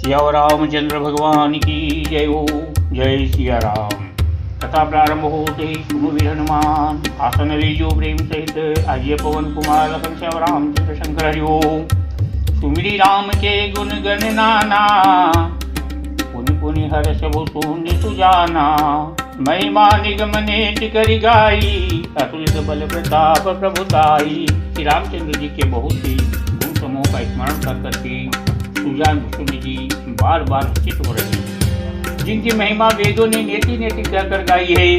सियावर रामचंद्र भगवान की जय हो। जय सिया राम। कथा प्रारंभ होते ही सुमवीर हनुमान आसन लीजो प्रेम सहित आजिए पवन कुमार लखन श्याम रामचंद्र शंकर हरिओ। सुमिरी राम के गुण गण नाना पुनि पुनि हर्ष भूषुंड सुजाना। महिमा निगम नेत करि गाई अतुलित बल प्रताप प्रभुताई। श्री रामचंद्र जी के बहुत ही गुण समूह का स्मरण कर करके सुजान भूषुंड जी बार बार हर्षित हो रहे हैं, जिनकी महिमा वेदों ने नेति नेति कहकर गाई है,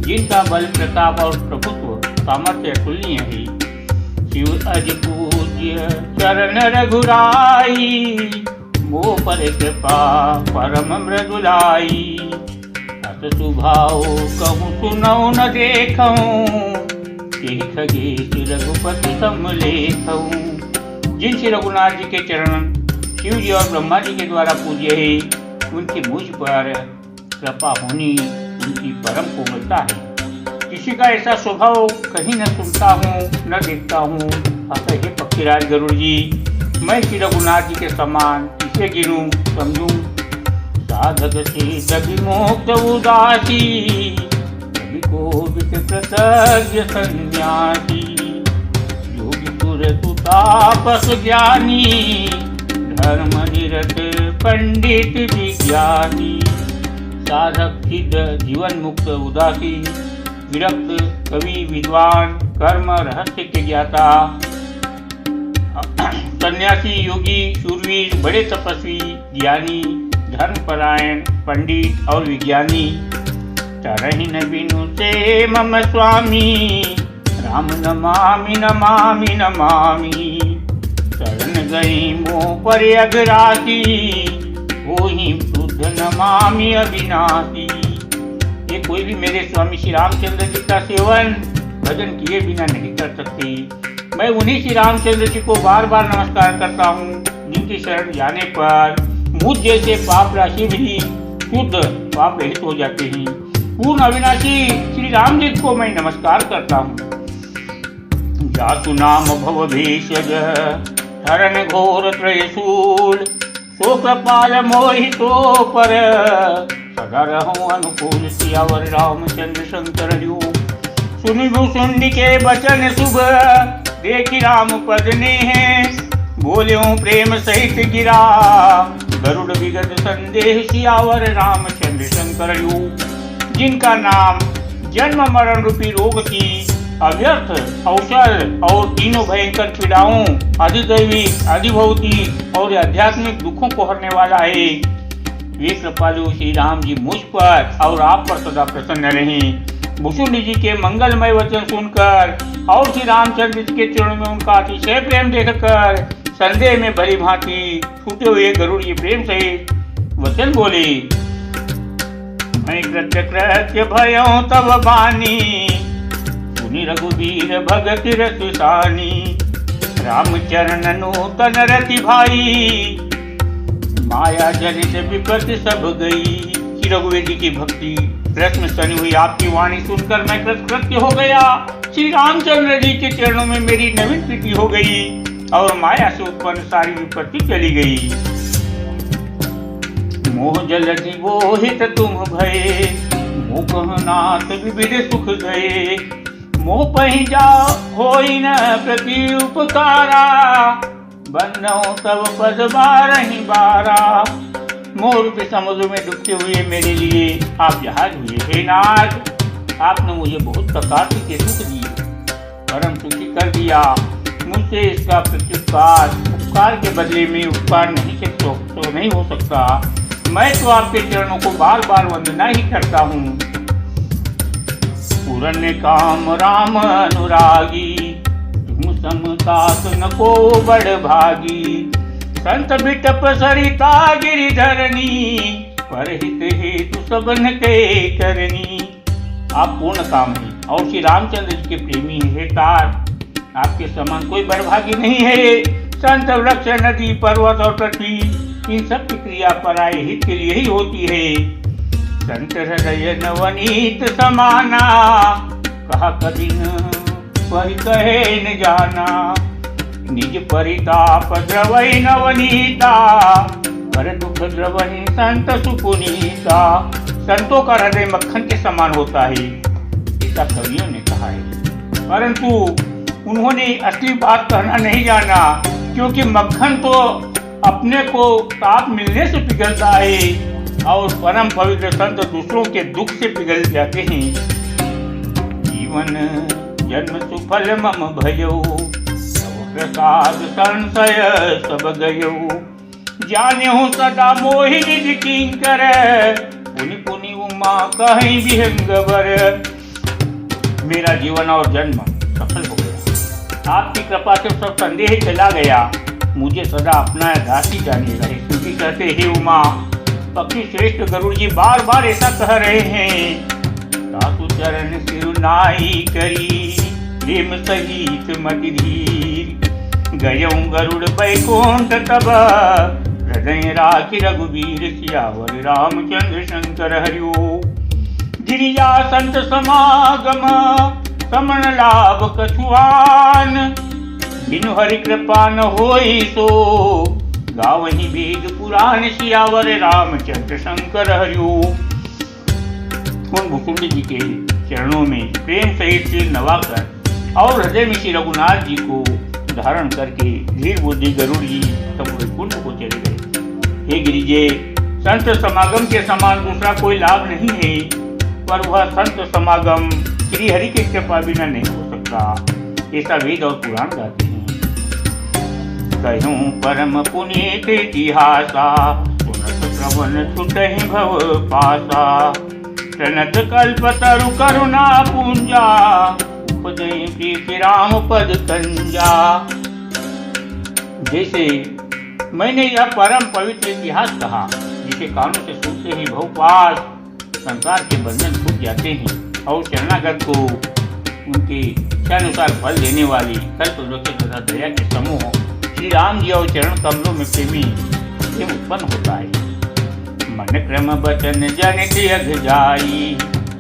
जिनका बल प्रताप और प्रभुत्व सामर्थ्य अतुलनीय है। शिव अज पूज्य चरण रघुराई मोह पर कृपा परम मृदुलाई। अत सुभाओ कहूँ सुनऊ न देखऊँ खगेश रघुपति समलेखऊँ। जिन श्री रघुनाथ जी के चरण शिव जी और ब्रह्मा जी के द्वारा पूज्य है, उनकी मुझ पर कृपा होनी उनकी परम कोमलता है। किसी का ऐसा स्वभाव कहीं न सुनता हूँ न देखता हूँ। अतः हे पक्षीराज गरुड़ जी, मैं श्री रघुनाथ जी के समान किसे गिनूं समझूं। साधक से सभी मोक्त उदासी कभी को कृतज्ञ सन्यासी। योगी सुर तापस ज्ञानी धर्म निरत पंडित विज्ञानी। साधक सिद्ध जीवन मुक्त उदासी विरक्त कवि विद्वान कर्म रहस्य के ज्ञाता। सन्यासी योगी शूरवीर बड़े तपस्वी ज्ञानी धर्मपरायण पंडित और विज्ञानी। तरहि न बिनु से मम स्वामी राम नमामि नमामि नमामि। शरण गई मोह पर अघरासी वही शुद्ध नमामि अविनाशी। ये कोई भी मेरे स्वामी श्री रामचंद्र जी का सेवन भजन किए बिना नहीं कर सकते। मैं उन्हीं श्री रामचंद्र जी को बार बार नमस्कार करता हूँ, जिनकी शरण जाने पर मुझ जैसे पाप राशि भी शुद्ध पाप रहित हो जाते हैं। पूर्ण अविनाशी श्री राम जी को मैं नमस्कार करता हूँ। जातु नाम भव भेषज हरण घोर त्रयशूल सो कृपाल मोहितो पर सदा रहूं अनुकूल। सियावर रामचंद्र शंकर हरिओ। सुनि भूषुंड के बचन शुभ देखी राम पद ने हैं बोल्यों प्रेम सहित गिरा गरुड़ विगत संदेह। सियावर रामचंद्र शंकर हरिओ। जिनका नाम जन्म मरण रूपी रोग की अव्यर्थ औषध और तीनों भयंकर पीड़ाओं अधिदैविक अधिभौतिक और आध्यात्मिक दुखों को हरने वाला है। वे कृपालु श्री राम जी मुझ पर और आप पर सदा प्रसन्न रहें। भूषुंड जी के मंगलमय वचन सुनकर और श्री रामचंद्र जी के चरणों में उनका अतिशय प्रेम देखकर संदेह में भली भांति छूटे हुए गरुड़ जी प्रेम सहित वचन बोले। मैं कृत्य कृत्य भयों तब बानी रघुवीर भगत रसानी। रामचरण नूतन रति भाई माया जनित विपत्ति सब गई। श्री रघुवीर जी की भक्ति रस में सनी हुई आपकी वाणी सुनकर मैं कृतकृत्य हो गया। श्री रामचंद्र जी के चरणों में मेरी नवीन प्रीति हो गई और माया से उत्पन्न सारी विपत्ति चली गई। मोह जलधि मोहित तुम भये मोहनाथ विविध सुख गए। मोह पही जा होई न प्रति उपकारा बनो तब पद बारहि बारा। मोह रूपी समुद्र में डूबते हुए मेरे लिए आप जहाज हुए। हे नाथ, आपने मुझे बहुत प्रकार के सुख दिए, परम सुखी कर दिया। मुझसे इसका प्रत्युपकार उपकार के बदले में उपकार नहीं हो सकता। मैं तो आपके चरणों को बार बार वंदना ही करता हूँ। पूरन काम राम अनुरागी तुम समतात न को बड़ भागी। संत बिटप सरिता गिरिधरनी परहित हेतु सबन के करनी। आप पूर्ण काम है और श्री रामचंद्र जी के प्रेमी है। तात आपके समान कोई बड़भागी नहीं है। संत वृक्ष नदी पर्वत और पृथ्वी इन सब की क्रिया पराये हित के लिए ही होती है। संत हृदय नवनीत समाना कहा कभी न पर कहे न जाना। निज परिताप द्रवै नवनीता पर दुख द्रवहि संत सुपुनीता। संतों का हृदय मक्खन के समान होता है, ऐसा कवियों ने कहा है। परंतु उन्होंने असली बात कहना नहीं जाना, क्योंकि मक्खन तो अपने को ताप मिलने से पिघलता है और परम पवित्र संत दूसरों के दुख से पिघल जाते हैं। जीवन जन्म सुफल मम भयो, प्रसाद संशय सब गयो। जाने हूँ सदा मोहि निज किंकर, पुनि पुनि उमा कहीं विहंगवर। मेरा जीवन और जन्म सफल हो गया, आपकी कृपा से सब संदेह चला गया। मुझे सदा अपना दासी जाने रहे। क्योंकि कहते हे उमा, पक्षी श्रेष्ठ गरुड़ जी बार बार ऐसा कह रहे हैं। सासु चरण सिरुनाई करी, प्रेम सहित मति धीर। गयऊं गरुड़ बैकुंठ तब, हृदय राखी रघुवीर। सियावर रामचंद्र शंकर हरिओ। गिरिजा संत समागम, समन लाभ कछुआन। बिनु हरि कृपा न होई सो, गावहि वेद पुराण। सियावर रामचंद्र शंकर हरिओ। उन भुकुंड जी के चरणों में प्रेम सहित सिर नवाकर और हृदय में श्री रघुनाथ जी को धारण करके धीर बुद्धि गरुड़ जी तब वैकुंठ को चले गए। हे गिरिजे, संत समागम के समान दूसरा कोई लाभ नहीं है, पर वह संत समागम श्री हरि की कृपा बिना नहीं हो सकता, ऐसा वेद और पुराण गाते हैं। कहूं परम पुनीत इतिहासा, सुनत श्रवण छुटहि भव पासा। प्रणत कल्प तरु करुणा पूंजा, उपजय प्रीति राम पद कंजा। जैसे मैंने यह परम पवित्र इतिहास कहा, जिसे कानों से सुनते ही भवपाश संसार के बंधन छूट जाते हैं और शरणागत को उनके इच्छानुसार फल देने वाली कल्पवृक्ष तथा दया के समूह श्री राम जी और चरण कमलों में प्रेमी प्रेम उत्पन्न होता है। मन क्रम बचन जनित अघ जाई,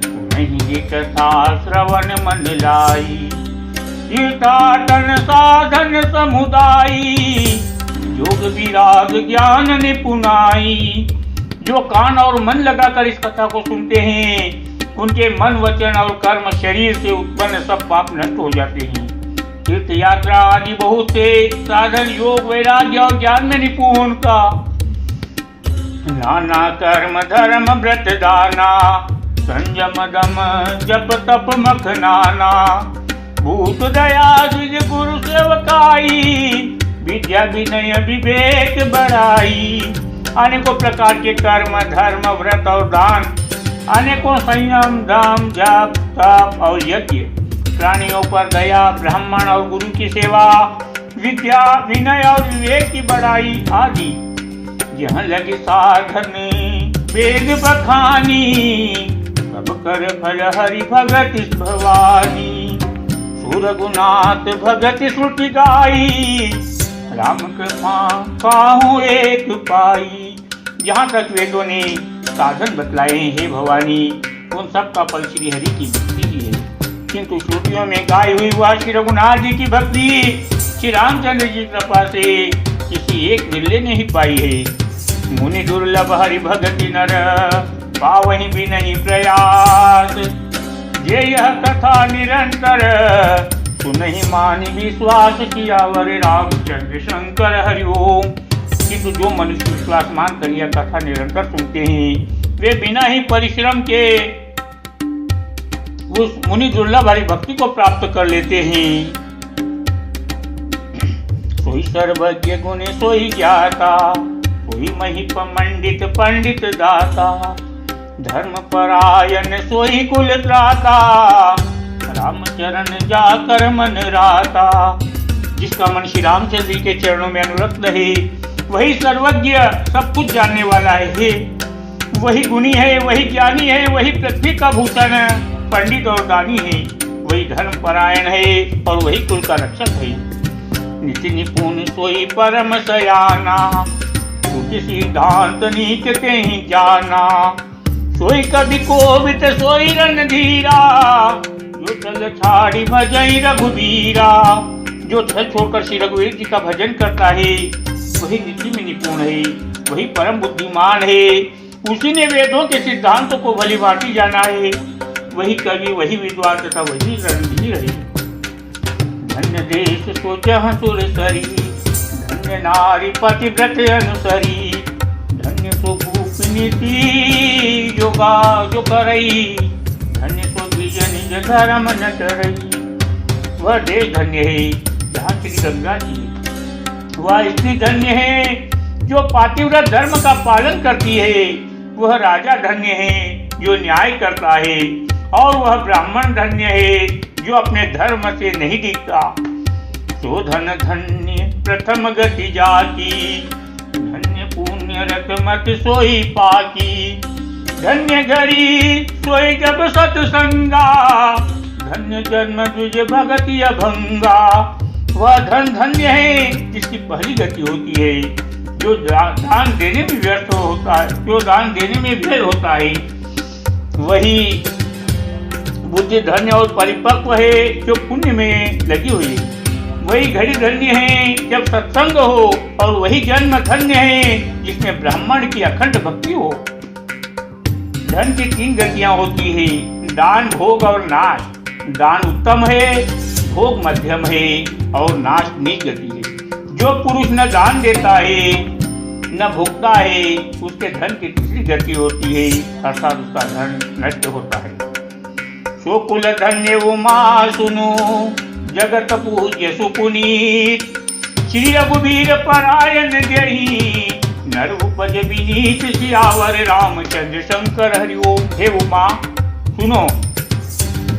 नहीं कथा श्रवण मन लाई। तीर्थाटन साधन समुदायी, योग विराग ज्ञान निपुणाई। जो कान और मन लगाकर इस कथा को सुनते हैं, उनके मन वचन और कर्म शरीर से उत्पन्न सब पाप नष्ट हो जाते हैं। तीर्थ यात्रा आदि बहुत से साधन योग वैराग्य और ज्ञान में निपुण का। नाना कर्म धर्म व्रत दाना, संयम दम जप तप मखनाना। भूत दया द्विज गुरु सेवकाई, विद्या विनय विवेक बढ़ाई। अनेकों प्रकार के कर्म धर्म व्रत और दान, अनेकों संयम दम जप तप और यज्ञ, प्राणियों पर दया, ब्राह्मण और गुरु की सेवा, विद्या विनय और विवेक की बढ़ाई आदि। जहाँ लगे साधन वेद बखानी, सब कर फल हरि भगत भवानी। सुरगुनाथ भगत श्रुति गाई, राम कृपा काहू एक पाई। जहाँ तक वेदों ने साधन बतलाए हैं हे भवानी, उन सब का फल श्री हरि की भक्ति ही है। किंतु श्रुतियों में गाई हुई वह श्री रघुनाथ जी की भक्ति श्री रामचंद्र जी की कृपा से किसी एक निर्ले ने ही पाई है। मुनि दुर्लभ हरि भगति नर, पावहि भी नहीं प्रयास। ये यह कथा निरंतर, सुनहि मानि विश्वास। किया वर रामचंद्र शंकर हरि ओम। किंतु जो मनुष्य विश्वास मान कर यह कथा निरंतर सुनते हैं, वे बिना ही परिश्रम के उस मुनि दुर्लभ हरि भक्ति को प्राप्त कर लेते हैं। सोई सर्वज्ञ गुण सोई ज्ञाता, सोई महिप मंडित पंडित दाता। धर्म परायण सोई कुल त्राता, राम चरण जाकर मन राता। जिसका मन श्री रामचंद्र जी के चरणों में अनुरक्त है, वही सर्वज्ञ सब कुछ जानने वाला है। वही गुणी है, वही ज्ञानी है, वही पृथ्वी का भूषण पंडित और दानी है। वही धर्म परायण है और वही कुल का रक्षक है। नित्य निपुण सोई परम सयाना, तुझ सिद्धांत नीच के ही जाना। सोई कवि कोविद सोई रणधीरा, जो छल छाड़ी भजई रघुवीरा। जो छल छोड़कर श्री रघुवीर जी का भजन करता है, वही नीति में निपुण है। वही परम बुद्धिमान है, उसी ने वेदों के सिद्धांतों को भली भांति जाना है। वही कवि, वही विद्वान तथा वही रणधीर है। धन्य देश सो जहाँ सुर सरी, धन्य नारी पतिव्रत अनुसरी, धन्य सो भूप नीति जोगा जो करई, धन्य सो द्विज निज धर्म न डरई। वह देश धन्य है जहाँ श्री गंगा जी, वह स्त्री धन्य है जो पातिव्रत धर्म का पालन करती है, वह राजा धन्य है जो न्याय करता है, और वह ब्राह्मण धन्य है जो अपने धर्म से नहीं दिखता। सो धन धन्य प्रथम गति जाकी, धन्य पुण्य रत मत सोई पाकी, धन्य घड़ी सोई जब सत्संगा, धन्य जन्म द्विज भगति अभंगा। वह धन धन्य है जिसकी पहली गति होती है, जो दान देने में व्यर्थ होता है, जो दान देने में व्यर्थ होता है। वही बुद्धि धन्य और परिपक्व है जो पुण्य में लगी हुई है। वही घड़ी धन्य है जब सत्संग हो, और वही जन्म धन्य है जिसमें ब्राह्मण की अखंड भक्ति हो। धन की 3 गतियां होती है, दान, भोग और नाश। दान उत्तम है, भोग मध्यम है और नाश नीच गति है। जो पुरुष न दान देता है न भोगता है, उसके धन की तीसरी गति होती है, अर्थात उसका धन नष्ट होता है। सो कुल धन्य उमा सुनो, जगत पूज्य सुपुनीत, श्री रघुवीर परायण जही, नर उपज विनीत सियावर रामचंद्र शंकर हरि ओम। हे उमा सुनो,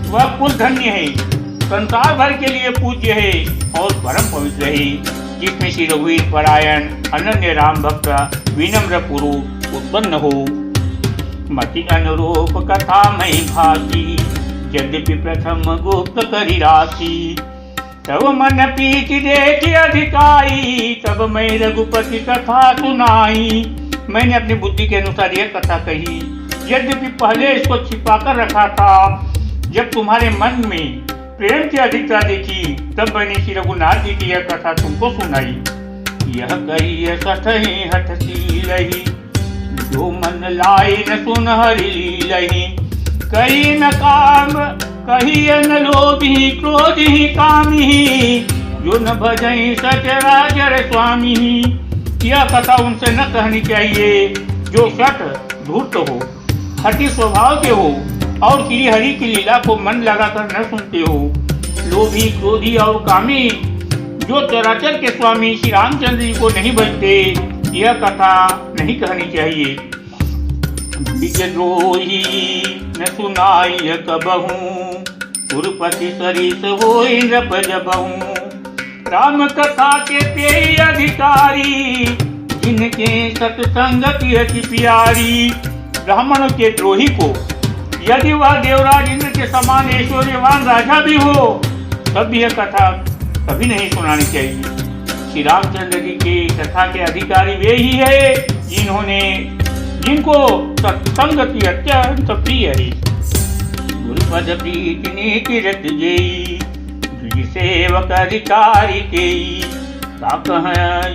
वह कुल धन्य है, संसार भर के लिए पूज्य है और परम पवित्र है, जिसमें श्री रघुवीर परायण अनन्य राम भक्त विनम्र पुरुष उत्पन्न हो। मति अनुरूप कथा मई भाती, यद्यपि प्रथम गुप्त करी राशि, तब मन पीति देखी अधिकाई, तब मैं रघुपति कथा सुनाई। मैंने अपनी बुद्धि के अनुसार यह कथा कही, यद्यपि पहले इसको छिपा कर रखा था। जब तुम्हारे मन में प्रेम की अधिकता देखी, तब मैंने श्री रघुनाथ जी की यह कथा तुमको सुनाई। यह कही सठही हठशीलहि, जो मन लाए न सुन हरि लीलहि, कही न काम कही न लोभी क्रोधी कामी, जो न भजई सचराचर स्वामी। यह कथा उनसे न कहनी चाहिए जो शठ धूर्त हो, हठी स्वभाव के हो और श्री हरि की लीला को मन लगाकर न सुनते हो। लोभी, क्रोधी और कामी, जो चराचर के स्वामी श्री रामचंद्र जी को नहीं भजते, यह कथा नहीं कहनी चाहिए। द्रोही न सुनाई कबहू, पुरपति सरिस होई नृप जबहू। राम कथा के तेई अधिकारी, जिनके सत्संगति अति प्यारी। ब्राह्मणों के द्रोही को यदि वह देवराज इंद्र के समान ऐश्वर्यवान राजा भी हो, तब यह कथा कभी नहीं सुनानी चाहिए। श्री रामचंद्र जी की कथा के अधिकारी वे ही है जिनको सत्संगति अत्यंत प्रिय है। गुरुपद प्रीति नीति रत जेई, द्विज सेवक अधिकारी केई। का कह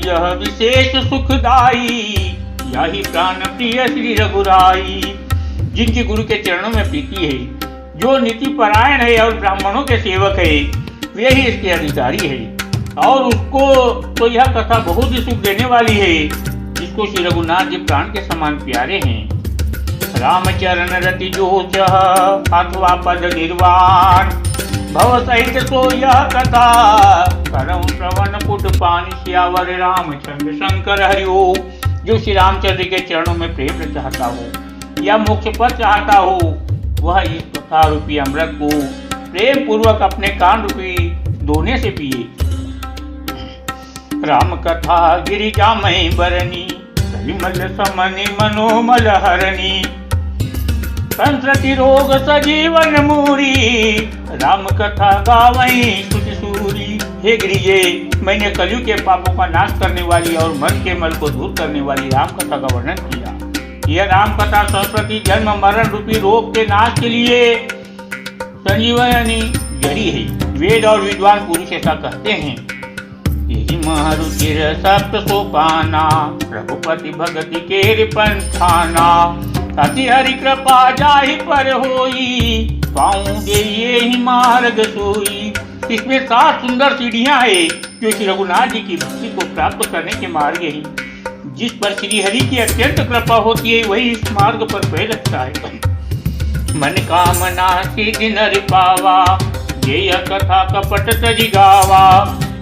यह विशेष सुखदाई, यही प्राण प्रिय श्री रघुराई। जिनकी गुरु के चरणों में प्रीति है, जो नीति परायण है और ब्राह्मणों के सेवक है, वे ही इसके अधिकारी है। और उसको तो यह कथा बहुत ही सुख देने वाली है, जिसको श्री रघुनाथ जी प्राण के समान प्यारे हैं। रामचरण रति जो अथवा पद निर्वाण, भव सहित सो यह कथा, करम श्रवण पुट पानी सियावर रामचंद्र शंकर हरि ओम। जो श्री रामचंद्र के चरणों में प्रेम चाहता हो या मोक्ष पद चाहता हो, वह इस कथा रूपी अमृत को प्रेम पूर्वक अपने कान रूपी दोने से पिए। राम कथा गिरिजा मई बरनी, कलिमल समनि मनोमल हरणी। संस्कृति रोग सजीवन मूरी, राम कथा गावई सुति सूरी। हे गिरिजे, मैंने कलयुग के पापों का नाश करने वाली और मन के मल को दूर करने वाली राम कथा का वर्णन किया। यह राम कथा संस्कृति जन्म मरण रूपी रोग के नाश के लिए संजीवनी जड़ी है। वेद और विद्वान पुरुष ऐसा कहते हैं। यही मारुतिर सप्त सोपाना, रघुपति भगति केर पंथाना। अति हरि कृपा जाहि पर होई, पाऊं दे ही मार्ग सोई। इसमें 7 सुंदर सीढ़ियां हैं जो श्री रघुनाथ जी की भक्ति को प्राप्त करने के मार्ग हैं। जिस पर श्री हरि की अत्यंत कृपा होती है वही इस मार्ग पर पैर रखता है। मन कामना सिद्धि नर पावा, ये कथा कपट तज गावा।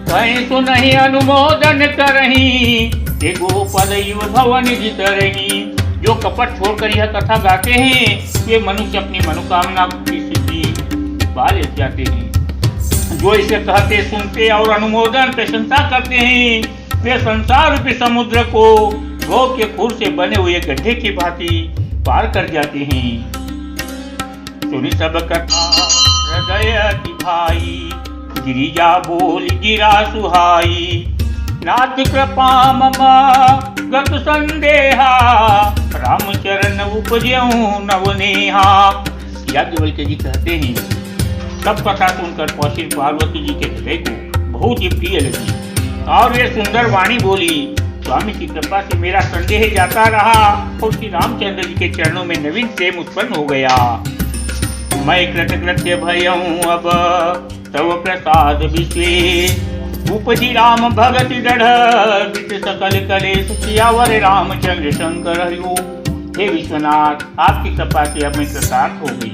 कहीं सुनहि अनुमोदन करही, ये गोपद युव भवन जितरही। जो कपट छोड़कर यह कथा गाते हैं ये मनुष्य अपनी मनोकामना की सिद्धि पा ले जाते हैं। जो इसे कहते सुनते और अनुमोदन प्रशंसा करते हैं वे संसार रूपी समुद्र को गौ के खुर से बने हुए गड्ढे की भांति पार कर जाते हैं। सुनी सब कथा हृदय अति भाई, गिरिजा बोल गिरा सुहाई। नाथ कृपा मम गत संदेहा, राम चरण उपज्यऊ नवनेहा। याज्ञवल्क्य जी कहते हैं सब कथा सुनकर कौशिक पार्वती जी के हृदय को बहुत ही प्रिय लगी और वे सुंदर वाणी बोली। स्वामी की कृपा से मेरा संदेह जाता रहा और श्री रामचंद्र जी के चरणों में नवीन प्रेम उत्पन्न हो गया। मैं कृतकृत्य भयऊं अब तव प्रसाद विश्वेश, उपजी राम भगति दृढ़ वित सकल कलेश। सियावर रामचंद्र शंकर हरिओ। हे विश्वनाथ आपकी कृपा से अब मैं कृतार्थ हो गई,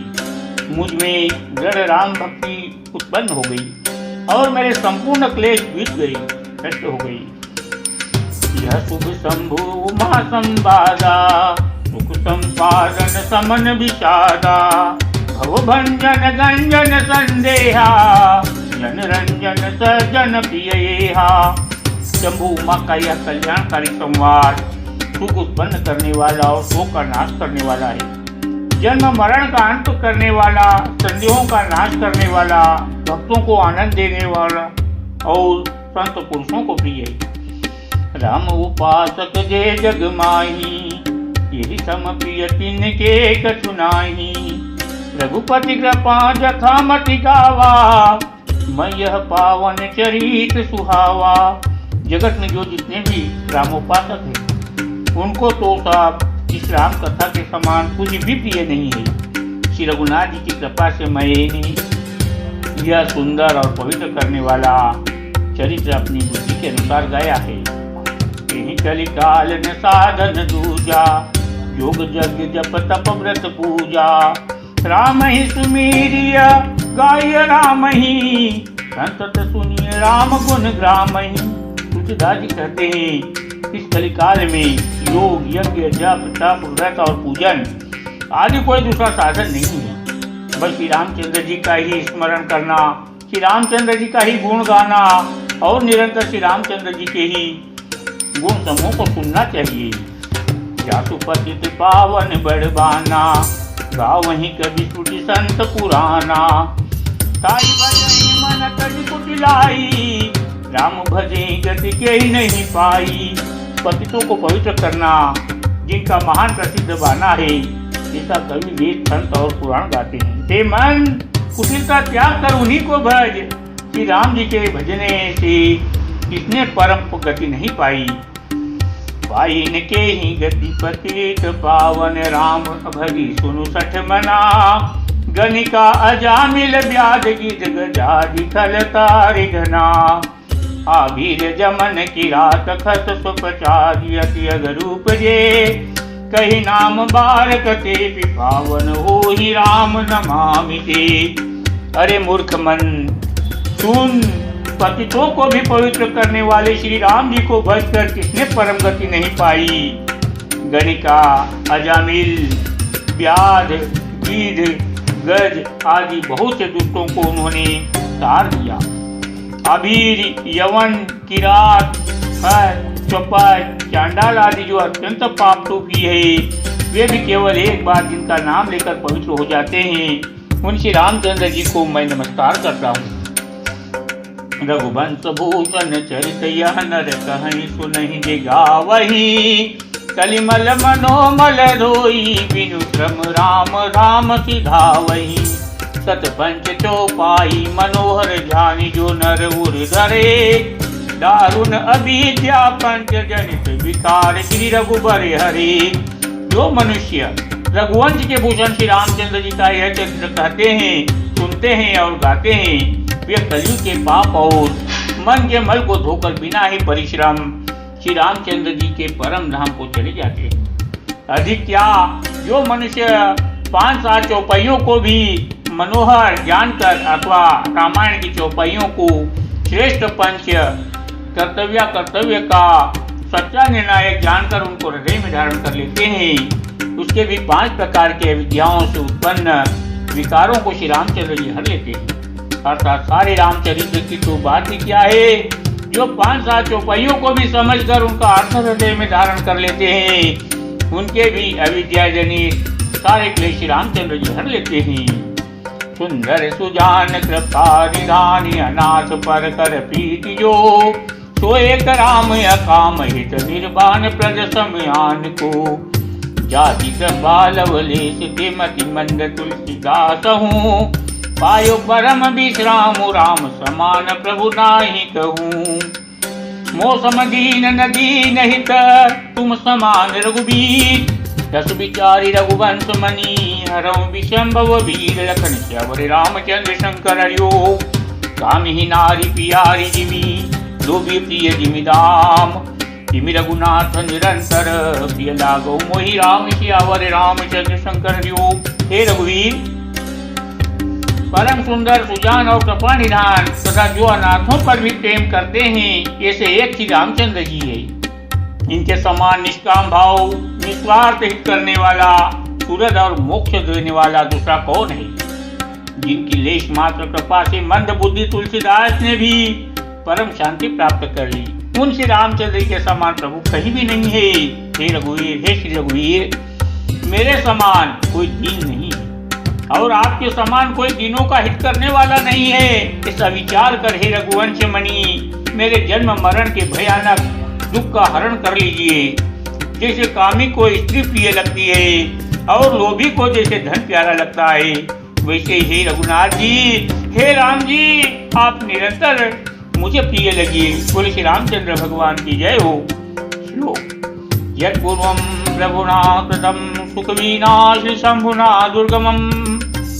मुझ में दृढ़ राम भक्ति उत्पन्न हो गई और मेरे संपूर्ण क्लेश बीत गई, नष्ट हो गई। यह शुभ शंभु उमा संवादा, सुख संपादन समन विषादा। भव भंजन गंजन संदेहा, जन रंजन सजन प्रियहा। शंभु उमा का यह कल्याणकारी संवाद सुख उत्पन्न करने वाला और शोक का नाश करने वाला है। जन्म मरण का अंत करने वाला, संदेहों का नाश करने वाला, भक्तों को आनंद देने वाला और संत पुरुषों को प्रिय है। राम उपासक जे जग माही, यही सम प्रिय तिनके कछु नाहि। रघुपति कृपा जथा मति गावा, मैं यह पावन चरित सुहावा। जगत में जो जितने भी रामोपासक हैं उनको तो सब इस राम कथा के समान कुछ भी प्रिय नहीं है। श्री रघुनाथ जी की कृपा से मैं यह सुंदर और पवित्र करने वाला चरित्र अपनी बुद्धि के अनुसार गाया है। यही कलिकाल न साधन दूजा, योग यज्ञ जप तप व्रत पूजा। राम ही सुमीरिय गाय राम ही, संतत सुनिए राम गुण ग्राम ही। तुलसीदास जी कहते हैं इस कलिकाल में योग यज्ञ जप तप व्रत और पूजन आदि कोई दूसरा साधन नहीं है, बस श्री रामचंद्र जी का ही स्मरण करना, श्री रामचंद्र जी का ही गुण गाना और निरंतर श्री रामचंद्र जी के ही गुण समूह को सुनना चाहिए। जासु पतित पावन बड़बाना, गावहीं कवि श्रुति संत पुराना। ताई भजई मन तज कुटिलाई, राम भजे गति के ही नहीं पाई। पतितों को पवित्र करना जिनका महान प्रसिद्ध बाना है, ऐसा कवि वेद संत और पुराण गाते हैं। ते मन कुटिलता त्याग कर उन्हीं को भज, श्री राम जी के भजने से किसने परम गति नहीं पाई। पाइन के ही गति पतित पावन, राम भगी सुनु सठ मना। गणिका अजामिल व्याध गिद गजादि खल तारि घना। आभीर जमन की रात खत सुपचारि अति अगरूप जे। कही नाम बारक ते पावन हो ही राम नमामि ते। अरे मूर्ख मन सुन, पतितों को भी पवित्र करने वाले श्री राम जी को भजकर किसने परम गति नहीं पाई। गणिका अजामिल व्याध गीध गज आदि बहुत से दुष्टों को उन्होंने तार दिया। अबीर यवन किरात चौपाट चांडाल आदि जो अत्यंत पाप टोपी है, वे भी केवल एक बार जिनका नाम लेकर पवित्र हो जाते हैं, उन श्री रामचंद्र जी को मैं नमस्कार करता हूँ। रघुवंश भूषण चरित यह नर कहीं सुनहि जे गावहि। कलिमल मनोमल रोई बिनु श्रम राम राम सिधावहि। सत पंच चौपाई मनोहर जानी जो नर उर धरे। दारुण अविद्या पंच जनित विकार श्री रघुबर हरे। जो मनुष्य रघुवंश के भूषण श्री रामचंद्र जी का यह चरित्र कहते हैं, सुनते हैं और गाते हैं, वे कलयुग के पाप और मन के मल को धोकर बिना ही परिश्रम श्री रामचंद्र जी के परम धाम को चले जाते हैं। अधिक क्या, जो मनुष्य 5-7 चौपाइयों को भी मनोहर जानकर अथवा रामायण की चौपाइयों को श्रेष्ठ पंच कर्तव्य का सच्चा निर्णायक जानकर उनको हृदय में धारण कर लेते हैं, उसके भी 5 प्रकार के विद्याओं से उत्पन्न विकारों को श्री रामचंद्र जी हर लेते हैं। अर्थात सारे रामचरित्र की तो बात ही क्या है, जो 5-7 चौपाइयों को भी समझकर उनका अर्थ हृदय में धारण कर लेते हैं, उनके भी अविद्या जनित सारे क्लेश श्री रामचंद्र जी हर लेते हैं। सुंदर सुजान कृपा निधानी अनाथ पर कर प्रीति जो, सो एक राम अकाम हित निर्वाण प्रज समयान को। जाति कृपा लवलेश मति मंद तुलसीदास हूँ, पायो परम विश्राम राम समान प्रभु नाही कहूँ। मौसम दीन नदी नहीं तुम समान रघुबीर, दस विचारी रघुवंश मणि हरम विशंभव वीर। लखन श्यावर रामचंद्र शंकर हरियो, काम ही नारी पियारी जिमी, लोभी प्रिय जिमिदाम। जिमि रघुनाथ निरंतर प्रिय लागो मोहि राम श्यावर रामचंद्र शंकर हरियो। हे रघुवीर, परम सुंदर सुजान और कृपा निधान तथा जो अनाथों पर भी प्रेम करते हैं, ऐसे एक ही रामचंद्र जी है। इनके समान निष्काम भाव निस्वार्थ हित करने वाला, सूरज और मोक्ष देने वाला दूसरा कौन है। जिनकी लेश मात्र कृपा से मंद बुद्धि तुलसीदास ने भी परम शांति प्राप्त कर ली, उन श्री रामचंद्र के समान प्रभु कहीं भी नहीं है। हे रघुवीर, हे श्री रघुवीर, मेरे समान कोई दीन नहीं है और आपके समान कोई दीनों का हित करने वाला नहीं है। ऐसा विचार कर हे रघुवंश मणि, मेरे जन्म मरण के भयानक दुख का हरण कर लीजिए। जैसे कामी को स्त्री प्रिय लगती है और लोभी को जैसे धन प्यारा लगता है, वैसे ही रघुनाथ जी, हे राम जी, आप निरंतर मुझे प्रिय लगिए। बोले श्री रामचंद्र भगवान की जय हो। श्लोक। यत् पूर्वं प्रभुना कृतं सुखविनाश शंभुना दुर्गमं,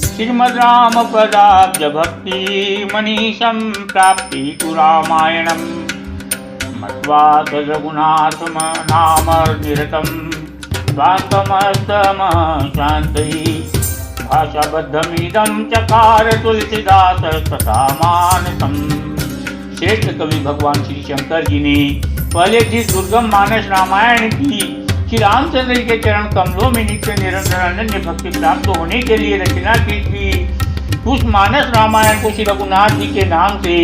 श्रीमद् राम पदाब्ज भक्ति मनीषं प्राप्ति तु रामायणम्। मत्वा तद्रघुनाथ नाम निरतं, स्वान्तमस्तम शान्तये भाषाबद्धमिदं चकार तुलसीदास तथा मानसम्। श्रेष्ठ कवि भगवान श्री शंकर जी ने पहले जिस दुर्गम मानस रामायण की श्री रामचंद्र जी के चरण कमलों में नित्य निरंतर अनन्य भक्ति प्राप्त होने के लिए रचना की थी, उस मानस रामायण को श्री रघुनाथ जी के नाम से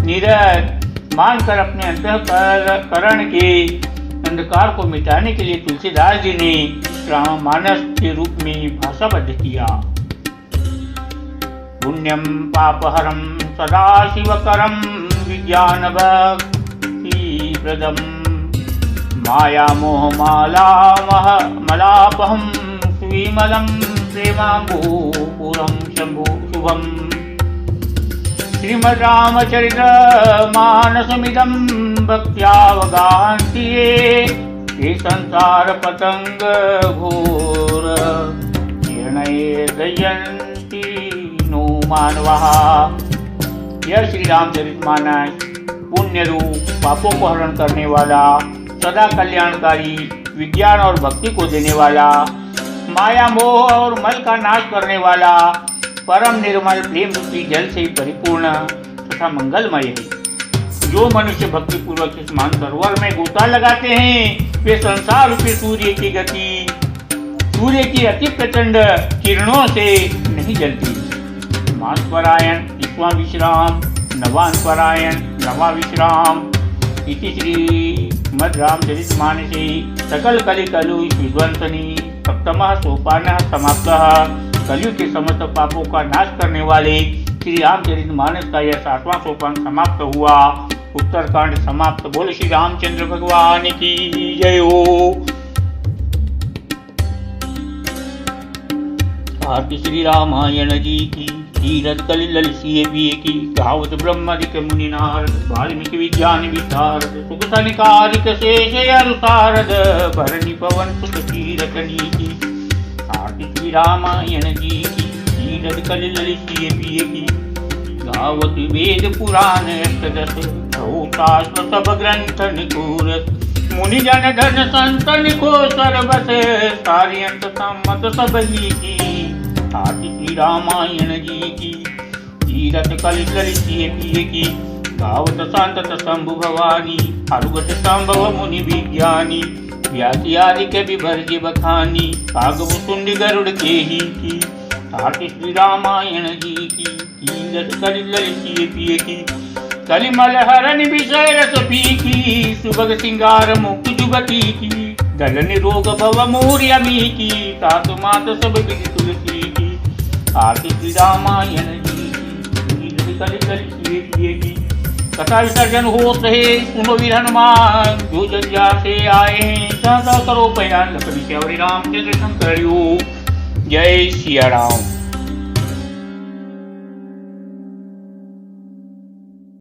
निरत मानकर अपने अंतःकरण के अंधकार को मिटाने के लिए तुलसीदास जी ने राममानस के रूप में भाषाबद्ध किया। पुण्यम पापहरम सदा शिवकरम विज्ञान भक्ति प्रदम, माया मोह माला मलापहम सुविमलम प्रेमांबूपुरम शंभु शुभम। श्रीमद् रामचरित मानसमिदं भक्त्यावगाहन्ति ये संसार पतंग घोर निर्णय दयन्ति नो मानवः। यह श्री रामचरित मानस पुण्य रूप पापों को हरण करने वाला, सदा कल्याणकारी, विज्ञान और भक्ति को देने वाला, माया मोह और मल का नाश करने वाला, परम निर्मल प्रेम रूपी जल से परिपूर्ण तथा मंगलमय है। जो मनुष्य भक्ति पूर्वक इस मानसरोवर में गोता लगाते हैं, वे संसार रूपी सूर्य की गति, सूर्य की अति प्रचंड किरणों से नहीं जलती। मानपरायण विश्वा विश्राम, नवान परायण नवा विश्राम। इति श्रीमद् रामचरितमानसे सकल कलिकलु विध्वंसनी सप्तमः सोपानः समाप्तः। कलयुग के समस्त पापों का नाश करने वाले श्री रामचरितमानस का यह 7वां सोपान समाप्त हुआ। उत्तरकांड समाप्त। बोल श्री रामचंद्र भगवान की जय हो। आरती श्री रामायण जी की। तीरथ कलि ललिसिए पिए की गावत ब्रह्मादिक मुनि नारद वाल्मीकि विज्ञान विशारद सुख सनिकारिक शेष अनुसारद भरणी पवन सुख तीरकनी की आरती श्री रामायण जी की तीरथ कलि ललिसिए पिए की गावत वेद पुराण अष्टदश शास्त्र सब ग्रंथ निकुरस मुनि जन धन संतन को सर्वस सारियंत सम्मत सब ही की आरती श्री रामायण जी की तीरथ कलि ललिसिए पिए की गावत संतत शंभु भवानी हरुगत संभव मुनि विज्ञानी व्यासी आदि के विभर्ज बखानी कागव सुंड गरुड़ के ही की आरती श्री रामायण जी की तीरथ कलि ललिसिए पिए की कलिमल हरण विषय रस पीकी सुभग सिंगार मुक्त जुगती की गलन रोग भव मूर्यमी की तातु मात सब विधि तुलसी की आरती श्री रामायण जी की कलि ललिसिए पिए की कथा विसर्जन होत है सुनो वीर हनुमान जो जंजा से आए हैं सदा करो बयान लखन श्यावरी रामचंद्र शंकर जय सिया राम।